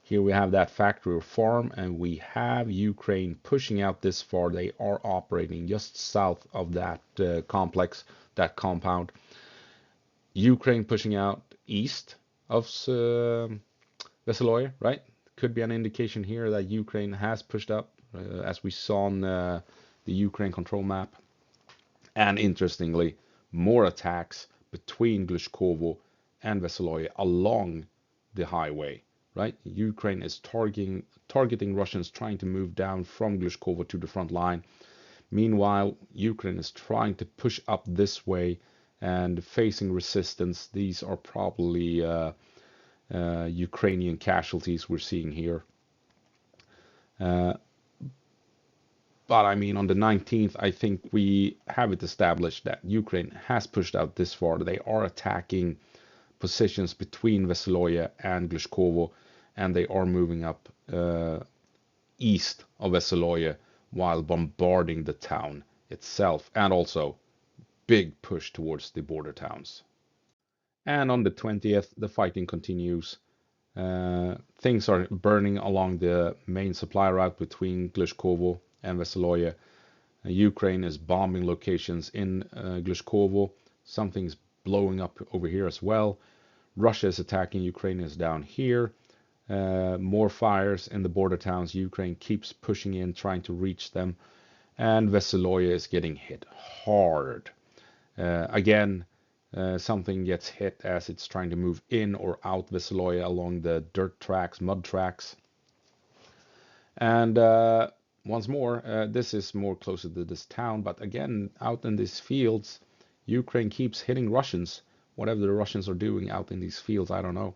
Speaker 1: Here we have that factory or farm, and we have Ukraine pushing out this far. They are operating just south of that complex, that compound. Ukraine pushing out east of Veseloy, right? Could be an indication here that Ukraine has pushed up, as we saw on the Ukraine control map. And interestingly, more attacks between Glushkovo and Veseloy along the highway, right? Ukraine is targeting Russians trying to move down from Glushkovo to the front line. Meanwhile, Ukraine is trying to push up this way and facing resistance. These are probably Ukrainian casualties we're seeing here. But I mean, on the 19th, I think we have it established that Ukraine has pushed out this far. They are attacking positions between Veseloy and Glushkovo, and they are moving up east of Veseloy while bombarding the town itself, and also big push towards the border towns. And on the 20th, the fighting continues. Things are burning along the main supply route between Glushkovo and Veseloy. Ukraine is bombing locations in Glushkovo. Something's blowing up over here as well. Russia is attacking Ukrainians down here. More fires in the border towns. Ukraine keeps pushing in, trying to reach them. And Veseloy is getting hit hard. Again, something gets hit as it's trying to move in or out Veseloy along the dirt tracks, mud tracks. And once more, this is more closer to this town, but again, out in these fields, Ukraine keeps hitting Russians, whatever the Russians are doing out in these fields, I don't know.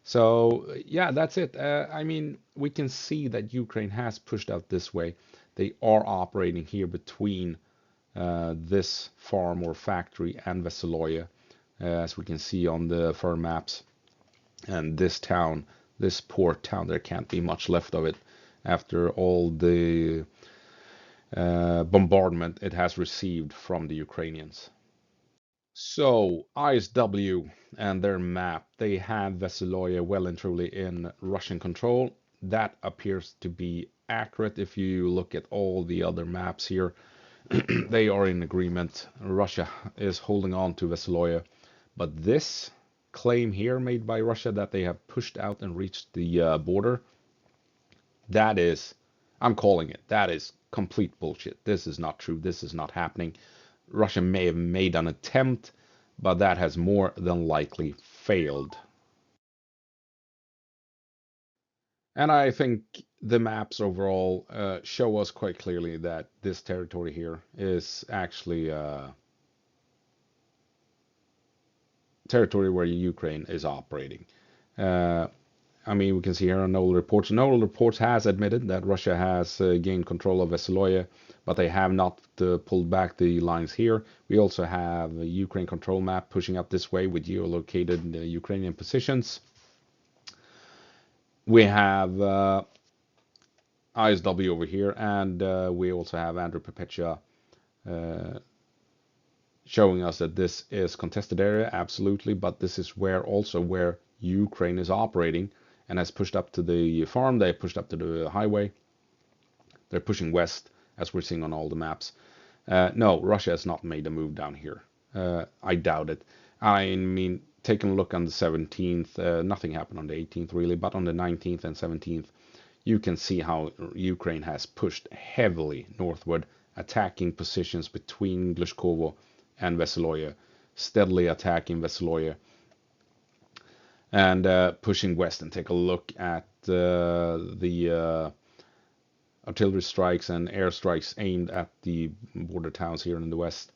Speaker 1: So yeah, that's it. I mean, we can see that Ukraine has pushed out this way. They are operating here between this farm or factory and Vesoloya, as we can see on the firm maps. And this town, this port town, there can't be much left of it after all the bombardment it has received from the Ukrainians. So, ISW and their map, they have Vesoloya well and truly in Russian control. That appears to be accurate if you look at all the other maps here. They are in agreement. Russia is holding on to Vesoloya. But this claim here made by Russia that they have pushed out and reached the border, that is, I'm calling it, that is complete bullshit. This is not true. This is not happening. Russia may have made an attempt, but that has more than likely failed. And I think the maps overall show us quite clearly that this territory here is actually territory where Ukraine is operating. Uh, I mean, we can see here on Noel reports. Noel reports has admitted that Russia has gained control of Vesoloya, but they have not pulled back the lines here. We also have a Ukraine control map pushing up this way with geolocated Ukrainian positions. We have ISW over here, and we also have Andrew Perpetua showing us that this is contested area, absolutely, but this is where Ukraine is operating and has pushed up to the farm. They pushed up to the highway. They're pushing west, as we're seeing on all the maps. No, Russia has not made a move down here. I doubt it. I mean, taking a look on the 17th, nothing happened on the 18th really, but on the 19th and 17th, you can see how Ukraine has pushed heavily northward, attacking positions between Glushkovo and Vesoloya, steadily attacking Vesoloya, and pushing west. And take a look at the artillery strikes and airstrikes aimed at the border towns here in the west.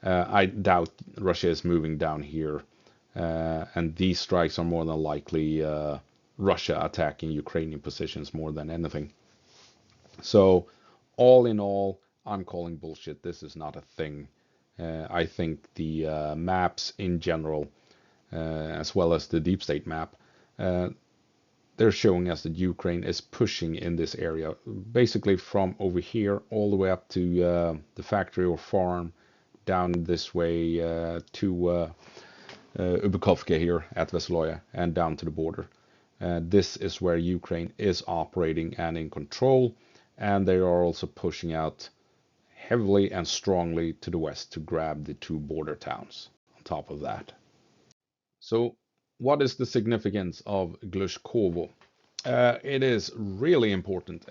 Speaker 1: I doubt Russia is moving down here, and these strikes are more than likely Russia attacking Ukrainian positions more than anything. So, all in all, I'm calling bullshit. This is not a thing. I think the maps in general, as well as the deep state map, they're showing us that Ukraine is pushing in this area, basically from over here all the way up to the factory or farm, down this way to Ubukovka here at Vesoloya, and down to the border. This is where Ukraine is operating and in control, and they are also pushing out heavily and strongly to the west to grab the two border towns on top of that. So, what is the significance of Glushkovo? It is really important.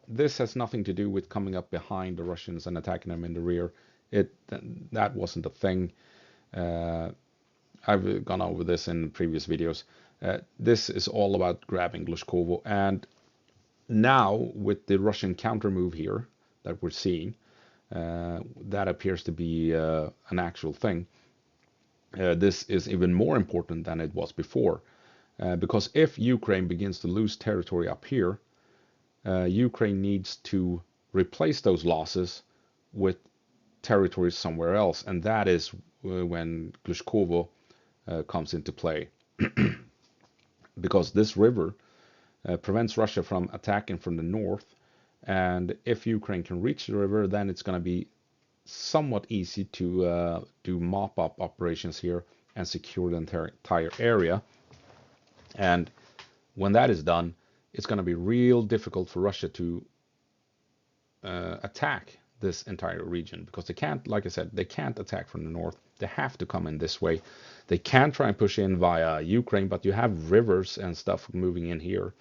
Speaker 1: This has nothing to do with coming up behind the Russians and attacking them in the rear. That wasn't a thing. I've gone over this in previous videos. This is all about grabbing Glushkovo, and now with the Russian counter move here that we're seeing, that appears to be an actual thing. This is even more important than it was before, because if Ukraine begins to lose territory up here, Ukraine needs to replace those losses with territory somewhere else, and that is when Glushkovo comes into play. Because this river prevents Russia from attacking from the north, and if Ukraine can reach the river, then it's going to be somewhat easy to do mop-up operations here and secure the entire area. And when that is done, it's going to be real difficult for Russia to attack this entire region, because they can't, like I said, they can't attack from the north. They have to come in this way. They can try and push in via Ukraine, but you have rivers and stuff moving in here.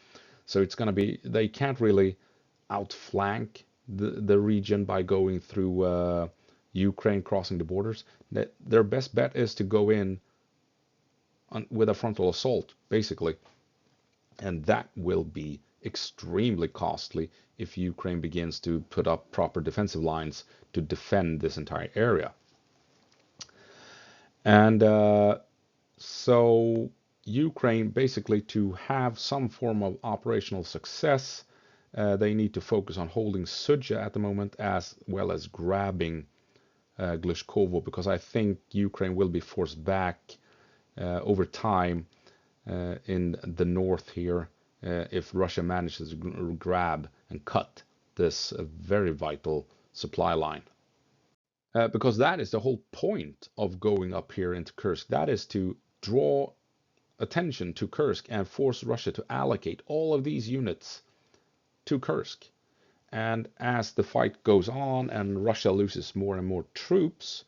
Speaker 1: So it's going to be, they can't really outflank the region by going through Ukraine, crossing the borders. Their best bet is to go in with a frontal assault, basically. And that will be extremely costly if Ukraine begins to put up proper defensive lines to defend this entire area. And so Ukraine, basically, to have some form of operational success, they need to focus on holding Sudzha at the moment, as well as grabbing Glushkovo, because I think Ukraine will be forced back over time in the north here if Russia manages to grab and cut this very vital supply line. Because that is the whole point of going up here into Kursk. That is to draw attention to Kursk and force Russia to allocate all of these units to Kursk. And as the fight goes on and Russia loses more and more troops,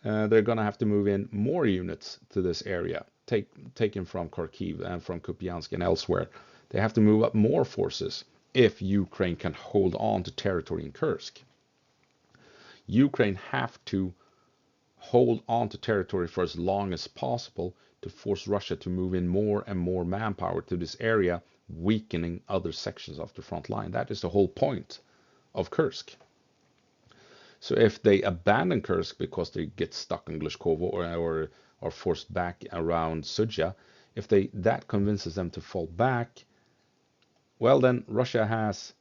Speaker 1: they're going to have to move in more units to this area, taken from Kharkiv and from Kupiansk and elsewhere. They have to move up more forces if Ukraine can hold on to territory in Kursk. Ukraine have to hold on to territory for as long as possible to force Russia to move in more and more manpower to this area, weakening other sections of the front line. That is the whole point of Kursk. So if they abandon Kursk because they get stuck in Glushkovo or are forced back around Sudzha, if that convinces them to fall back, well, then Russia has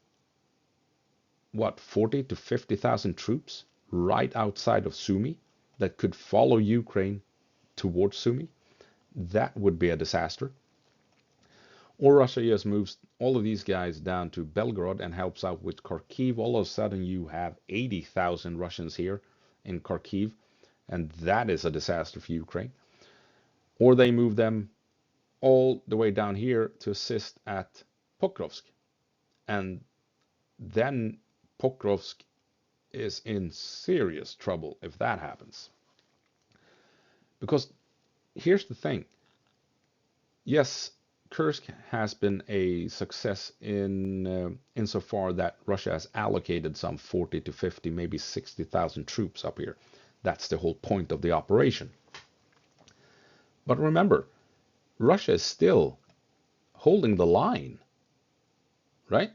Speaker 1: what, 40 to 50,000 troops right outside of Sumy that could follow Ukraine towards Sumy. That would be a disaster. Or Russia just moves all of these guys down to Belgorod and helps out with Kharkiv. All of a sudden you have 80,000 Russians here in Kharkiv, and that is a disaster for Ukraine. Or they move them all the way down here to assist at Pokrovsk. And then Pokrovsk is in serious trouble if that happens. Because here's the thing. Yes, Kursk has been a success insofar that Russia has allocated some 40 to 50, maybe 60,000 troops up here. That's the whole point of the operation. But remember, Russia is still holding the line, right?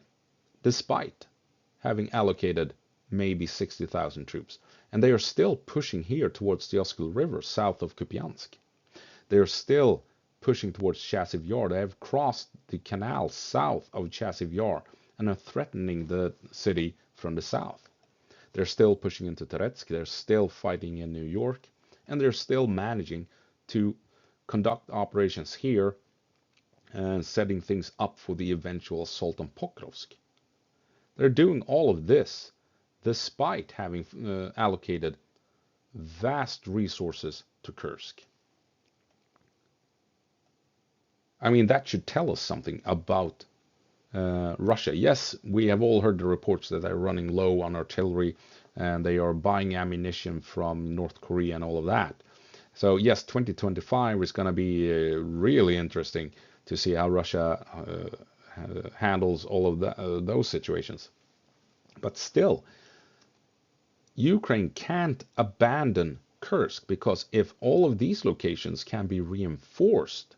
Speaker 1: Despite having allocated maybe 60,000 troops. And they are still pushing here towards the Oskil River, south of Kupiansk. They are still pushing towards Chasiv Yar. They have crossed the canal south of Chasiv Yar and are threatening the city from the south. They're still pushing into Toretsk. They're still fighting in New York. And they're still managing to conduct operations here and setting things up for the eventual assault on Pokrovsk. They're doing all of this despite having allocated vast resources to Kursk. I mean, that should tell us something about Russia. Yes, we have all heard the reports that they're running low on artillery and they are buying ammunition from North Korea and all of that. So yes, 2025 is going to be really interesting to see how Russia handles all of those situations. But still, Ukraine can't abandon Kursk, because if all of these locations can be reinforced,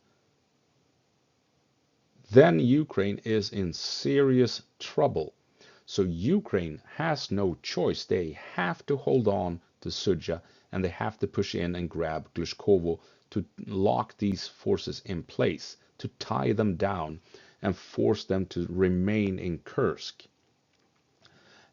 Speaker 1: then Ukraine is in serious trouble. So Ukraine has no choice. They have to hold on to Sudzha and they have to push in and grab Glushkovo to lock these forces in place, to tie them down and force them to remain in Kursk.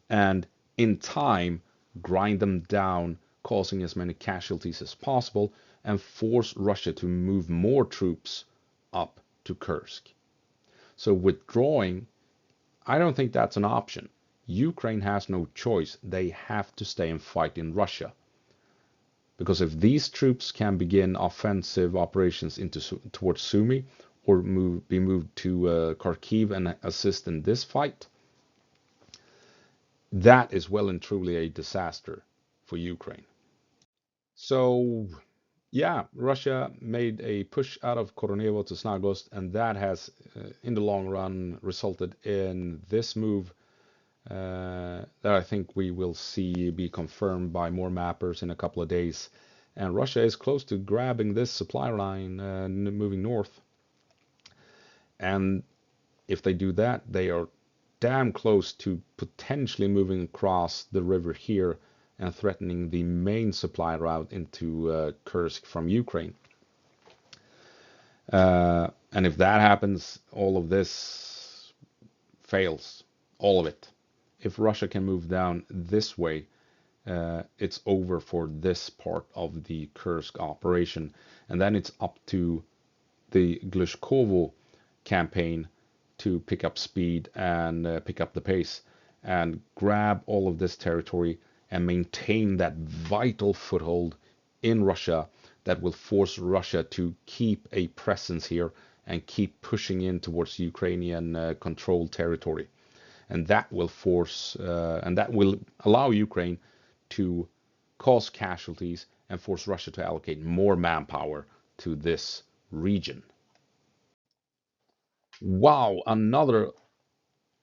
Speaker 1: And in time, grind them down, causing as many casualties as possible, and force Russia to move more troops up to Kursk. So withdrawing, I don't think that's an option. Ukraine has no choice. They have to stay and fight in Russia. Because if these troops can begin offensive operations towards Sumy or be moved to Kharkiv and assist in this fight, that is well and truly a disaster for Ukraine. So, yeah, Russia made a push out of Koronevo to Snagost, and that has, in the long run, resulted in this move that I think we will see be confirmed by more mappers in a couple of days. And Russia is close to grabbing this supply line and moving north. And if they do that, they are damn close to potentially moving across the river here and threatening the main supply route into Kursk from Ukraine. And if that happens, all of this fails, all of it. If Russia can move down this way, it's over for this part of the Kursk operation. And then it's up to the Glushkovo campaign to pick up speed and pick up the pace and grab all of this territory and maintain that vital foothold in Russia that will force Russia to keep a presence here and keep pushing in towards Ukrainian controlled territory. And that will allow Ukraine to cause casualties and force Russia to allocate more manpower to this region. Wow, another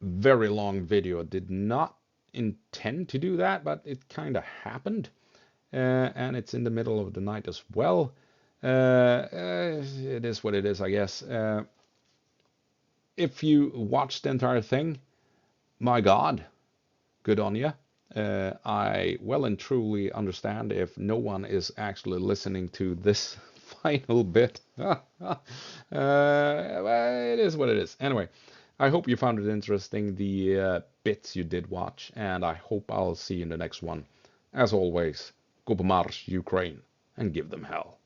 Speaker 1: very long video. Did not intend to do that, but it kind of happened. And it's in the middle of the night as well. It is what it is, I guess. If you watched the entire thing, my God, good on you. I well and truly understand if no one is actually listening to this final bit. Well, it is what it is. Anyway, I hope you found it interesting, the bits you did watch, and I hope I'll see you in the next one. As always, go på marsch, Ukraine, and give them hell.